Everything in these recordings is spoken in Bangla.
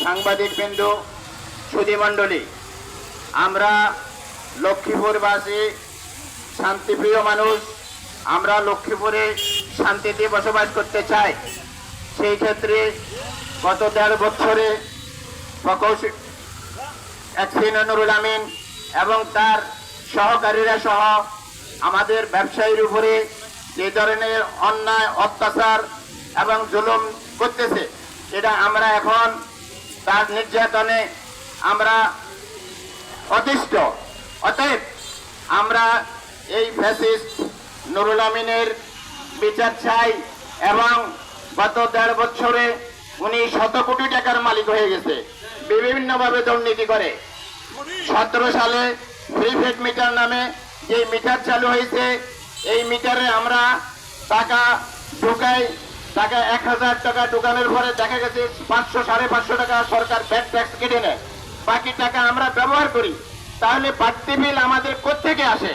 সাংবাদিকবৃন্দ, সুধীমণ্ডলী, আমরা লক্ষ্মীপুরবাসী শান্তিপ্রিয় মানুষ। আমরা লক্ষ্মীপুরে শান্তিতে বসবাস করতে চাই। সেই ক্ষেত্রে গত ১.৫ বছরে প্রকৌশলী নুরুল আমিন এবং তার সহকারীরা সহ আমাদের ব্যবসায়ীর উপরে যে ধরনের অন্যায়, অত্যাচার এবং জুলুম করতেছে, এটা আমরা এখন তার নির্যাতনে আমরা অতিষ্ঠ। অতএব আমরা এই ফ্যাসিস্ট নুরুল আমিনের বিচার চাই এবং গত ১.৫ বছরে উনি শত কোটি টাকার মালিক হয়ে গেছে, বিভিন্নভাবে দুর্নীতি করে। 17 সালে প্রিপেড মিটার নামে যে মিটার চালু হয়েছে, এই মিটারে আমরা টাকা ঢুকাই, টাকা ১,০০০ টাকা ঢুকানোর পরে দেখা গেছে ৫০০, ৫৫০ টাকা সরকার ব্যাড ট্যাক্স কেটে নেয়, বাকি টাকা আমরা ব্যবহার করি। তাহলে বাড়তি বিল আমাদের কোত্থেকে আসে?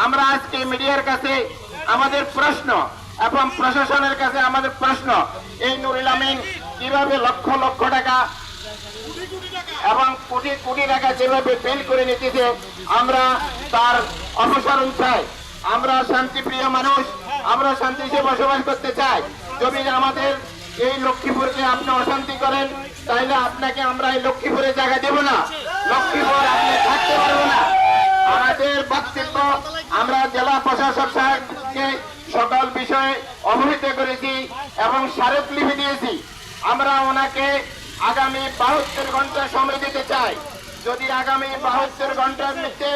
আমরা আজকে মিডিয়ার কাছে আমাদের প্রশ্ন এবং প্রশাসনের কাছে আমাদের প্রশ্ন, এই নুরুল আমিন কিভাবে লক্ষ লক্ষ টাকা এবং কোটি কোটি টাকা যেভাবে বিল করে নিতেছে, আমরা তার অপসারণ চাই। আমরা শান্তিপ্রিয় মানুষ, আমরা শান্তিতে বসবাস করতে চাই। যদি আমাদের এই লক্ষ্মীপুরকে আপনি অশান্তি করেন, তাহলে আপনাকে আমরা এই লক্ষ্মীপুরে জায়গা দেব না। লক্ষ্মীপুর আপনি থাকতে পারবো না। আমাদের বক্তব্য আমরা জেলা প্রশাসক সাহেবকে সকল বিষয়ে অবহিত করেছি এবং স্মারকলিপি দিয়েছি। আমরা ওনাকে আগামী 72 ঘন্টা সময় দিতে চাই। যদি আগামী 72 ঘন্টার মধ্যে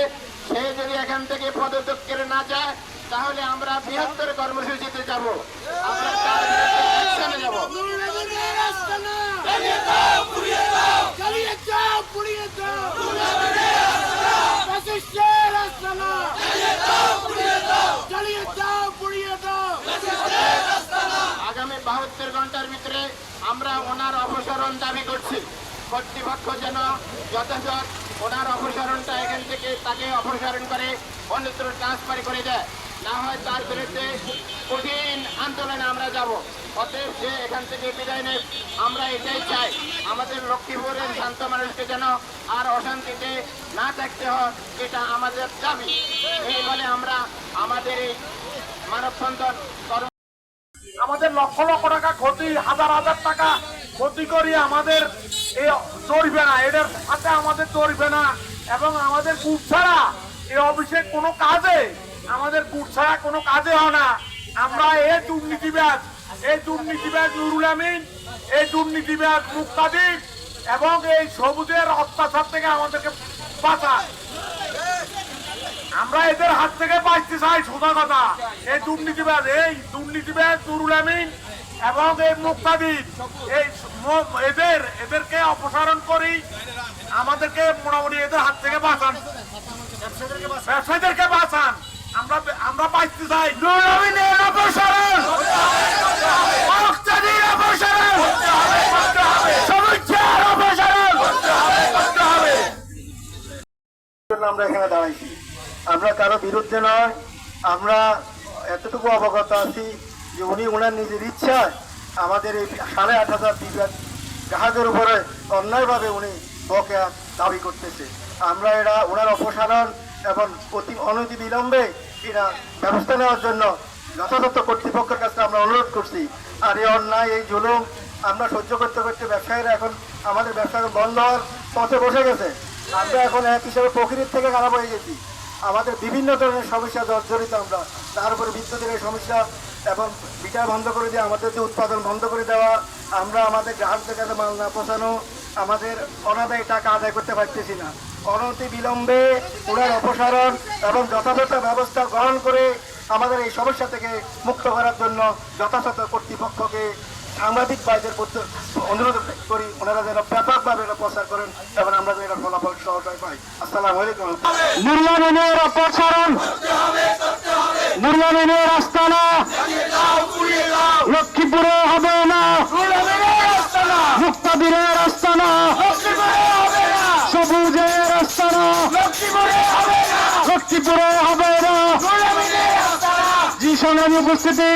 সে যদি এখান থেকে পদত্যাগ করে না যায়, তাহলে আমরা বৃহত্তর কর্মসূচিতে যাব, আমরা তার অ্যাকশনে যাব। আগামী 72 ঘন্টার ভিতরে আমরা ওনার অপসারণ দাবি করছি। কর্তৃপক্ষ যেন যথাযথ ওনার অপসারণটা এখান থেকে তাকে অপসারণ করে অন্যত্র ট্রান্সফার করে দেয়, না হয় তার বিরুদ্ধে কঠিন আন্দোলনে আমরা যাব। অতএব সে এখান থেকে বিদায় নেই, আমরা এটাই চাই। আমাদের লক্ষ্মীপুরের শান্ত মানুষকে যেন আর অশান্তিতে না থাকতে হয়, এটা আমাদের দাবি। এই বলে আমরা আমাদের এই মানববন্ধন আমাদের লক্ষ লক্ষ টাকা ক্ষতি, হাজার হাজার টাকা ক্ষতি করি আমাদের এই চলবে না, এটার সাথে আমাদের চলবে না। এবং আমাদের কুট ছাড়া এই অফিসে কোনো কাজে, আমাদের কুট ছাড়া কোনো কাজে হয় না। আমরা এই দুর্নীতিবাজ নুরুল আমিন, এই দুর্নীতিবাজ মুক্তাদির এবং এই সবুজের অত্যাচার থেকে আমাদেরকে বাঁচান। আমরা এদের হাত থেকে বাঁচতে চাই। সোজা কথা, এই দুর্নীতিবাজ নুরুল আমিন এবং এই মুক্তাদির, এই এদেরকে অপসারণ করি, আমাদেরকে মোটামুটি এদের হাত থেকে বাঁচান, ব্যবসায়ীদেরকে বাঁচান। আমরা বাঁচতে চাই। নুরুল আমিনের অপসারণ, মুক্তাদির অপসারণ, সবুজের অপসারণ। আমরা এখানে দাঁড়াইছি, আমরা কারো বিরুদ্ধে নয়। আমরা এতটুকু অবগত আছি যে উনি ওনার নিজের ইচ্ছায় আমাদের এই 8,500 বিঘা জাহাজের উপরে অন্যায়ভাবে উনি বকেয়া দাবি করতেছে। আমরা এরা ওনার অপসারণ এবং অনতি বিলম্বে এরা ব্যবস্থা নেওয়ার জন্য যথাযথ কর্তৃপক্ষের কাছে আমরা অনুরোধ করছি। আর এই অন্যায়, এই জুলুম আমরা সহ্য করতে করতে ব্যবসায়ীরা এখন আমাদের ব্যবসা বন্ধ হওয়ার পথে বসে গেছে। আমরা এখন এক হিসাবে প্রকৃতির থেকে খারাপ হয়ে গেছি। আমাদের বিভিন্ন ধরনের সমস্যা জর্জরিত আমরা, তার উপরে বিদ্যুতের এই সমস্যা এবং মিটার বন্ধ করে দিয়ে আমাদের যে উৎপাদন বন্ধ করে দেওয়া, আমরা আমাদের গ্রাহকদের কাছে মাল না পৌঁছানো, আমাদের অনাদায়ী টাকা আদায় করতে পারতেছি না। অনতি বিলম্বে ওনার অপসারণ এবং যথাযথ ব্যবস্থা গ্রহণ করে আমাদের এই সমস্যা থেকে মুক্ত করার জন্য যথাযথ কর্তৃপক্ষকে সাংবাদিক ভাইদের অনুরোধ করি, ওনারা যেন ব্যাপকভাবে এটা প্রচার করেন এবং আমরা যেন এটা ফলাফল সহজয় পাই। আসসালামু আলাইকুম। নুরুল আমিনের অপসারণ, নুরুল আমিনের আস্তানা লক্ষ্মীপুরে হবে না, মুক্তাদিরের আস্তানা, সবুজের আস্তানা লক্ষ্মীপুরে হবে না। জি সংগ্রামী উপস্থিতি,